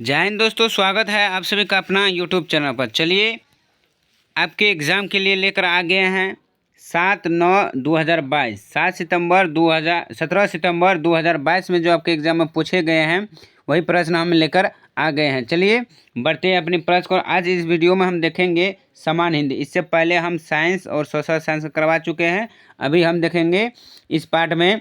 जय हिंद दोस्तों, स्वागत है आप सभी का अपना यूट्यूब चैनल पर। चलिए आपके एग्ज़ाम के लिए लेकर आ गए हैं 7/9/2022 17 सितंबर 2022 में जो आपके एग्ज़ाम में पूछे गए हैं वही प्रश्न हम लेकर आ गए हैं। चलिए बढ़ते हैं अपनी प्रश्न को। आज इस वीडियो में हम देखेंगे समान हिंदी। इससे पहले हम साइंस और सोशल साइंस करवा चुके हैं। अभी हम देखेंगे इस पार्ट में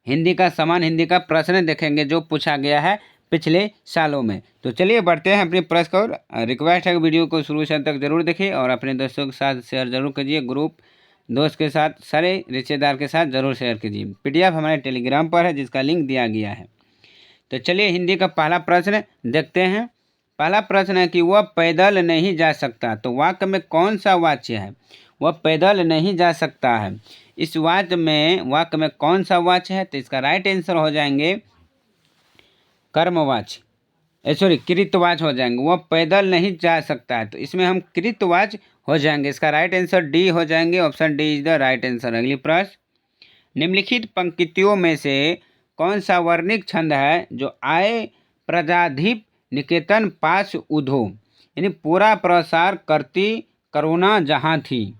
हिंदी का समान हिंदी का प्रश्न देखेंगे जो पूछा गया है पिछले सालों में। तो चलिए बढ़ते हैं अपने प्रश्न को। रिक्वेस्ट है कि वीडियो को शुरू से अंत तक जरूर देखिए और अपने दोस्तों के साथ शेयर जरूर कीजिए। ग्रुप दोस्त के साथ, सारे रिश्तेदार के साथ जरूर शेयर कीजिए। पीडीएफ हमारे टेलीग्राम पर है जिसका लिंक दिया गया है। तो चलिए हिंदी का पहला प्रश्न देखते हैं। पहला प्रश्न है कि वह पैदल नहीं जा सकता। तो वाक्य में कौन सा वाच्य है? वह पैदल नहीं जा सकता है। इस वाक्य में कौन सा वाच्य है? तो इसका राइट आंसर हो जाएंगे कर्मवाच्य, सॉरी कृतवाच्य हो जाएंगे। वह पैदल नहीं जा सकता है तो इसमें हम कृतवाच्य हो जाएंगे। इसका राइट आंसर डी हो जाएंगे। Option D is the right answer. अगली प्रश्न, निम्नलिखित पंक्तियों में से कौन सा वर्णिक छंद है जो आए प्रजाधिप निकेतन पास उधो, यानी पूरा प्रसार करती करुणा जहाँ थी।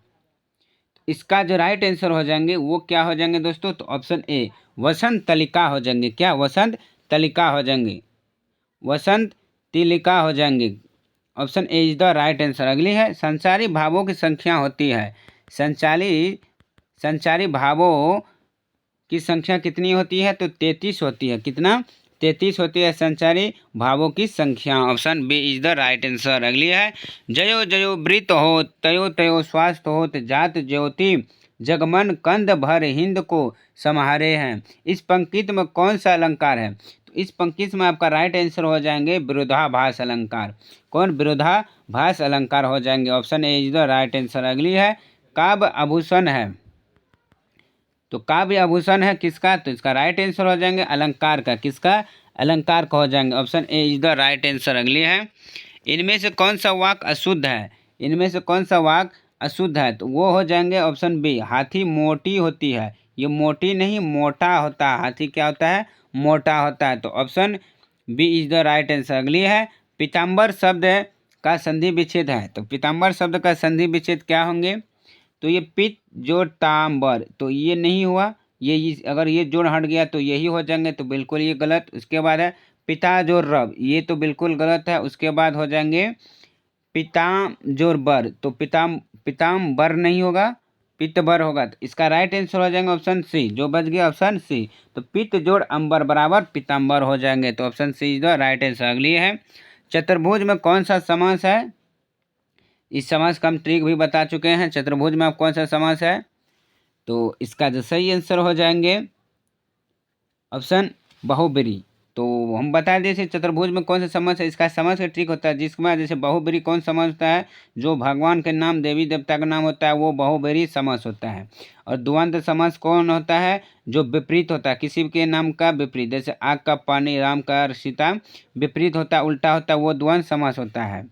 इसका जो राइट आंसर हो जाएंगे वो क्या हो जाएंगे दोस्तों? तो ऑप्शन ए वसंत तलिका हो जाएंगे। क्या? वसंत तलिका हो जाएंगे, वसंत तिलिका हो जाएंगे। Option A is the right answer. अगली है, संचारी भावों की संख्या होती है। संचारी भावों की संख्या कितनी होती है? तो 33 होती है। कितना? 33 होती है संचारी भावों की संख्या। Option B is the right answer. अगली है, जयो जयो वृत हो तयो तयो स्वास्थ्य होत जात ज्योति जगमन कंद भर हिंद को समारे हैं। इस पंक्ति में कौन सा अलंकार है? तो इस पंक्ति में आपका राइट आंसर हो जाएंगे विरोधाभास अलंकार। कौन? विरोधाभास अलंकार हो जाएंगे। Option A is the right answer. अगली है, काव्य आभूषण है। तो काव्य आभूषण है किसका? तो इसका राइट आंसर हो जाएंगे अलंकार का। किसका? अलंकार का हो जाएंगे। Option A is the right answer. अगली है, इनमें से कौन सा वाक्य अशुद्ध है? इनमें से कौन सा वाक्य अशुद्ध है? तो वो हो जाएंगे ऑप्शन बी, हाथी मोटी होती है। ये मोटी नहीं मोटा होता है। हाथी क्या होता है? मोटा होता है। तो option B is the right answer. अगली है, पीताम्बर शब्द का संधि विच्छेद है। तो पीताम्बर शब्द का संधि विच्छेद क्या होंगे? तो ये पित जोड़ ताम्बर, तो ये नहीं हुआ। ये अगर ये जोड़ हट गया तो यही हो जाएंगे, तो बिल्कुल ये गलत। उसके बाद है पिता जोड़ रब, ये तो बिल्कुल गलत है। उसके बाद हो जाएंगे पिताम जोड़ बर, तो पिताम बर नहीं होगा, पित्त बर होगा। तो इसका राइट आंसर हो जाएंगे ऑप्शन सी, जो बच गया ऑप्शन सी। तो पित्त जोड़ अंबर बराबर पिताम्बर हो जाएंगे। तो option C is the right answer. अगली है, चतुर्भुज में कौन सा समास है? इस समास का हम ट्रिक भी बता चुके हैं। चतुर्भुज में आप कौन सा समास है? तो इसका जो सही आंसर हो जाएंगे ऑप्शन बहुब्री। तो हम बता दें जैसे चतुर्भुज में कौन सा समास है। इसका समास का ट्रिक होता है जिसमें जैसे बहुब्री कौन समास होता है? जो भगवान के नाम देवी देवता का नाम होता है वो बहुब्री समास होता है। और द्वंद्व समास कौन होता है? जो विपरीत होता है, किसी के नाम का विपरीत, जैसे आग का पानी, राम का सीता, विपरीत होता है, उल्टा होता है, वो द्वंद्व समास होता है।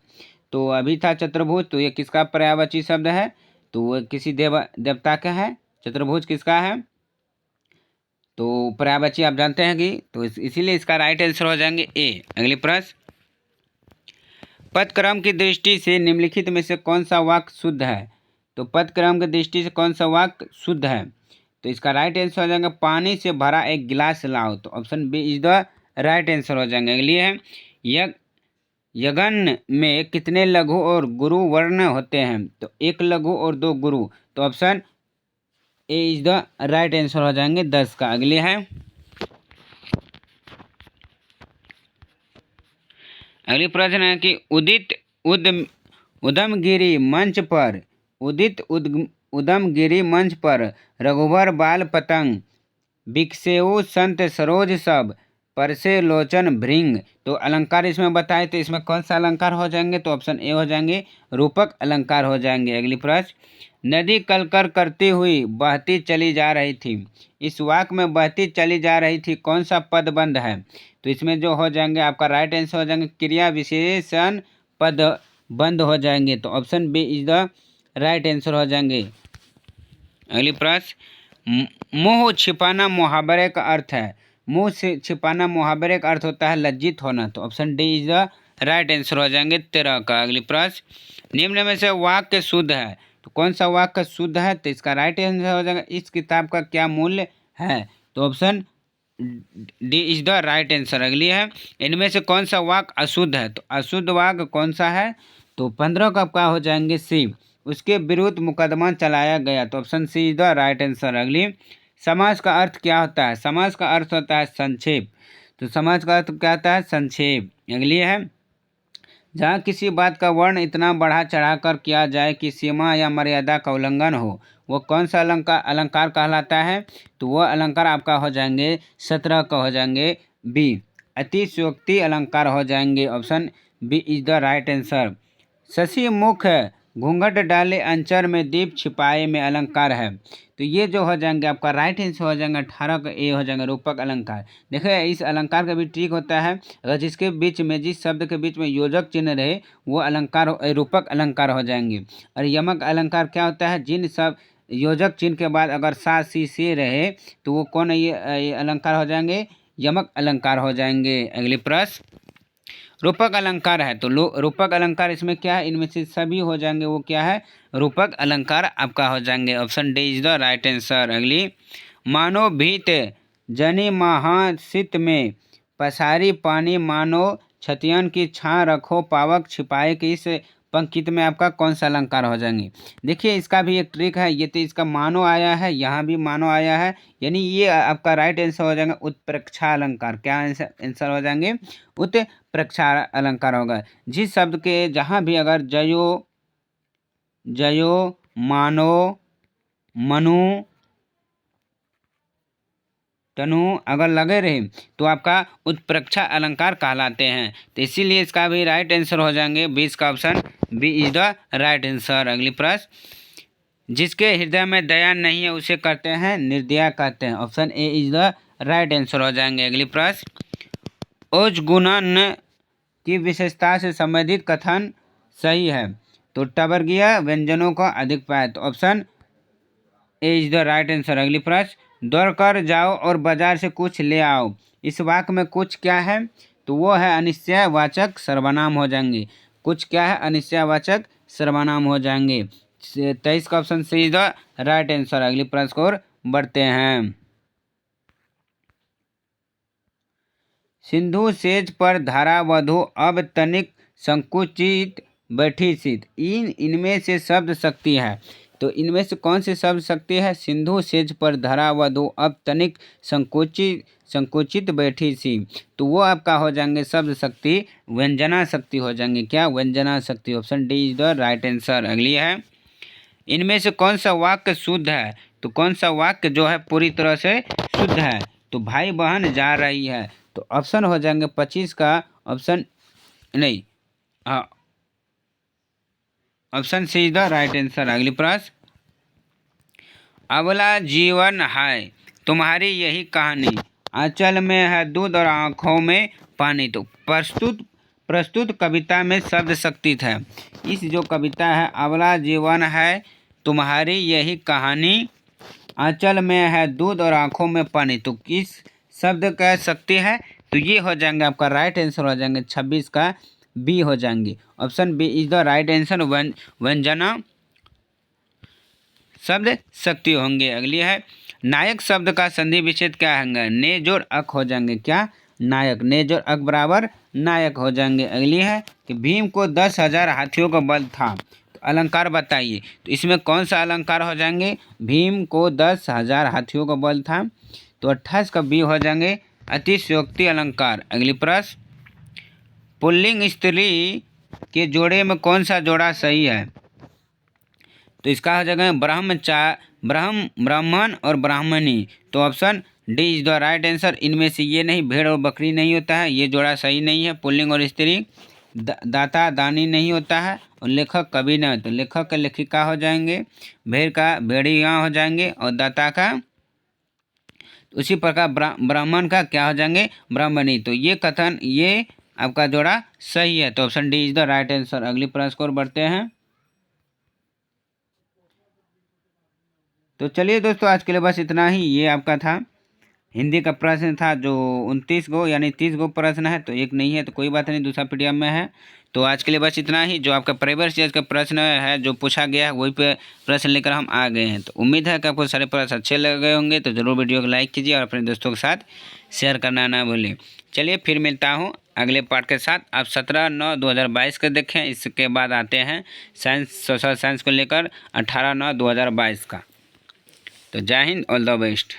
तो अभी था चतुर्भुज, तो ये किसका पर्यायवाची शब्द है? तो वो किसी देवता का है। चतुर्भुज किसका है? तो पर्यायवाची आप जानते हैं कि, तो इसीलिए इसका राइट आंसर हो जाएंगे ए। अगली प्रश्न, पदक्रम की दृष्टि से निम्नलिखित में से कौन सा वाक्य शुद्ध है? तो पदक्रम की दृष्टि से कौन सा वाक्य शुद्ध है? तो इसका राइट आंसर हो जाएगा पानी से भरा एक गिलास लाओ। तो option B is the right answer हो जाएंगे। अगली है, यगन में कितने लघु और गुरु वर्ण होते हैं? तो एक लघु और दो गुरु। तो option A is the right answer हो जाएंगे 10 का। अगली है, अगली प्रश्न है कि उदमगिरी मंच पर उदमगिरी मंच पर रघुवर बाल पतंग बिकसेऊ संत सरोज सब परसे लोचन भृंग। तो अलंकार इसमें बताए, तो इसमें कौन सा अलंकार हो जाएंगे? तो ऑप्शन ए हो जाएंगे रूपक अलंकार हो जाएंगे। अगली प्रश्न, नदी कलकर करती हुई बहती चली जा रही थी। इस वाक्य में बहती चली जा रही थी कौन सा पद बंध है? तो इसमें जो हो जाएंगे आपका राइट आंसर हो जाएंगे क्रिया विशेषण पद बंद हो जाएंगे। तो option B is the right answer हो जाएंगे। अगली प्रश्न, मोह छिपाना मुहावरे का अर्थ है। मुंह से छिपाना मुहावरे का अर्थ होता है लज्जित होना। तो option D is the right answer हो जाएंगे 13 का। अगली प्रश्न, निम्न में से वाक्य शुद्ध है, तो कौन सा वाक्य शुद्ध है? तो इसका राइट आंसर हो जाएगा इस किताब का क्या मूल्य है? तो option D is the right answer. अगली है, इनमें से कौन सा वाक्य अशुद्ध है? तो अशुद्ध वाक्य कौन सा है? तो 15 का क्या हो जाएंगे सी, उसके विरुद्ध मुकदमा चलाया गया। तो option C is the right answer. अगली, समास का अर्थ क्या होता है? समास का अर्थ होता है संक्षेप। तो समास का अर्थ क्या होता है? संक्षेप। अगली है, जहाँ किसी बात का वर्ण इतना बढ़ा चढ़ाकर किया जाए कि सीमा या मर्यादा का उल्लंघन हो, वो कौन सा अलंकार अलंकार कहलाता है? तो वह अलंकार आपका हो जाएंगे 17 का हो जाएंगे बी, अतिशयोक्ति अलंकार हो जाएंगे। Option B is the right answer. शशि मुख घूंघट डाले अंचर में दीप छिपाए में अलंकार है। तो ये जो हो जाएंगे आपका राइट आंसर हो जाएंगे 18 का ए हो जाएंगे रूपक अलंकार। देखिए इस अलंकार का भी ट्रिक होता है, अगर जिसके बीच में जिस शब्द के बीच में योजक चिन्ह रहे वो अलंकार रूपक अलंकार हो जाएंगे। और यमक अलंकार क्या होता है? जिन सब योजक चिन्ह के बाद अगर सा सी से रहे तो वो कौन ये अलंकार हो जाएंगे? यमक अलंकार हो जाएंगे। अगले प्रश्न, रूपक अलंकार है, तो रूपक अलंकार इसमें क्या है? इनमें से सभी हो जाएंगे वो क्या है? रूपक अलंकार आपका हो जाएंगे। Option D is the right answer. अगली, मानो भीत जनी महासित में पसारी पानी, मानो छतियन की छां रखो पावक छिपाए के इस पंक्ति में आपका कौन सा अलंकार हो जाएंगे? देखिए इसका भी एक ट्रिक है, ये तो इसका मानो आया है, यहाँ भी मानो आया है, यानी ये आपका राइट आंसर हो जाएगा उत्प्रेक्षा अलंकार। क्या आंसर हो जाएंगे? उत्प्रेक्षा अलंकार होगा। जिस शब्द के जहाँ भी अगर जयो जयो मानो मनु तनु अगर लगे रहे तो आपका उत्प्रेक्षा अलंकार कहलाते हैं। तो इसीलिए इसका भी राइट आंसर हो जाएंगे 20 का option B is the right answer. अगली प्रश्न, जिसके हृदय में दया नहीं है उसे करते हैं निर्दया कहते हैं। Option A is the right answer हो जाएंगे। अगली प्रश्न, ओजगुणन की विशेषता से संबंधित कथन सही है, तो टवर्गीय व्यंजनों का अधिक पाए। तो option A is the right answer. अगली प्रश्न, दौड़ कर जाओ और बाजार से कुछ ले आओ, इस वाक्य में कुछ क्या है? तो वो है अनिश्चयवाचक सर्वनाम हो जाएंगे। कुछ क्या है? अनिश्चयवाचक सर्वनाम हो जाएंगे। 23 का option C is the right answer. अगली प्रश्न को बढ़ते हैं। सिंधु सेज पर धारा वधु अब तनिक संकुचित बैठी शीत, इनमें से शब्द शक्ति है, तो इनमें से कौन से शब्द शक्ति है? सिंधु सेज पर धरा वधु अब तनिक संकुचित बैठी सी, तो वो आपका हो जाएंगे शब्द शक्ति व्यंजना शक्ति हो जाएंगे। क्या? व्यंजना शक्ति। Option D is the right answer. अगली है, इनमें से कौन सा वाक्य शुद्ध है? तो कौन सा वाक्य जो है पूरी तरह से शुद्ध है? तो भाई बहन जा रही है, तो ऑप्शन हो जाएंगे 25 का ऑप्शन नहीं, option C is the right answer. अगली प्रश्न, अबला जीवन है तुम्हारी यही कहानी, आंचल में है दूध और आँखों में पानी, तो प्रस्तुत कविता में शब्द शक्ति है। इस जो कविता है अबला जीवन है तुम्हारी यही कहानी, आंचल में है दूध और आँखों में पानी, तो किस शब्द का शक्ति है? तो ये हो जाएंगे आपका राइट आंसर हो जाएंगे 26 का बी हो जाएंगे। Option B is the right answer. व्यंजना शब्द शक्ति होंगे। अगली है, नायक शब्द का संधि विच्छेद क्या होंगे? ने जोड़ अक हो जाएंगे। क्या? नायक। ने जोड़ अक बराबर नायक हो जाएंगे। अगली है कि भीम को 10,000 हाथियों का बल था, तो अलंकार बताइए। तो इसमें कौन सा अलंकार हो जाएंगे? भीम को 10,000 हाथियों का बल था, तो 28 का बी हो जाएंगे अतिशयोक्ति अलंकार। अगली प्रश्न, पुल्लिंग स्त्री के जोड़े में कौन सा जोड़ा सही है? तो इसका हो जाएगा ब्राह्मण और ब्राह्मणी, तो option D is the right answer. इनमें से ये नहीं, भेड़ और बकरी नहीं होता है, ये जोड़ा सही नहीं है। पुल्लिंग और स्त्री, दाता दानी नहीं होता है, और लेखक कवि नहीं, तो लेखक का लेखिका हो जाएंगे, भेड़ का भेड़िया हो जाएंगे, और दाता का उसी प्रकार ब्राह्मण का क्या हो जाएंगे? ब्राह्मणी। तो ये कथन ये आपका जोड़ा सही है, तो option D is the right answer. अगली प्रश्न को बढ़ते हैं। तो चलिए दोस्तों आज के लिए बस इतना ही, ये आपका था हिंदी का प्रश्न था जो 29 गो यानी 30 गो प्रश्न है, तो एक नहीं है तो कोई बात नहीं, दूसरा पीडीएफ में है। तो आज के लिए बस इतना ही। जो आपका प्राइवेट चीज का प्रश्न है जो पूछा गया है वही पे प्रश्न लेकर हम आ गए हैं। तो उम्मीद है कि आपको सारे प्रश्न अच्छे लगे होंगे। तो ज़रूर वीडियो को लाइक कीजिए और अपने दोस्तों के साथ शेयर करना ना भूलें। चलिए फिर मिलता हूँ अगले पार्ट के साथ। आप 17/9/2022 का देखें, इसके बाद आते हैं साइंस सोशल साइंस को लेकर 18/9/2022 का। तो जय हिंद, ऑल द बेस्ट।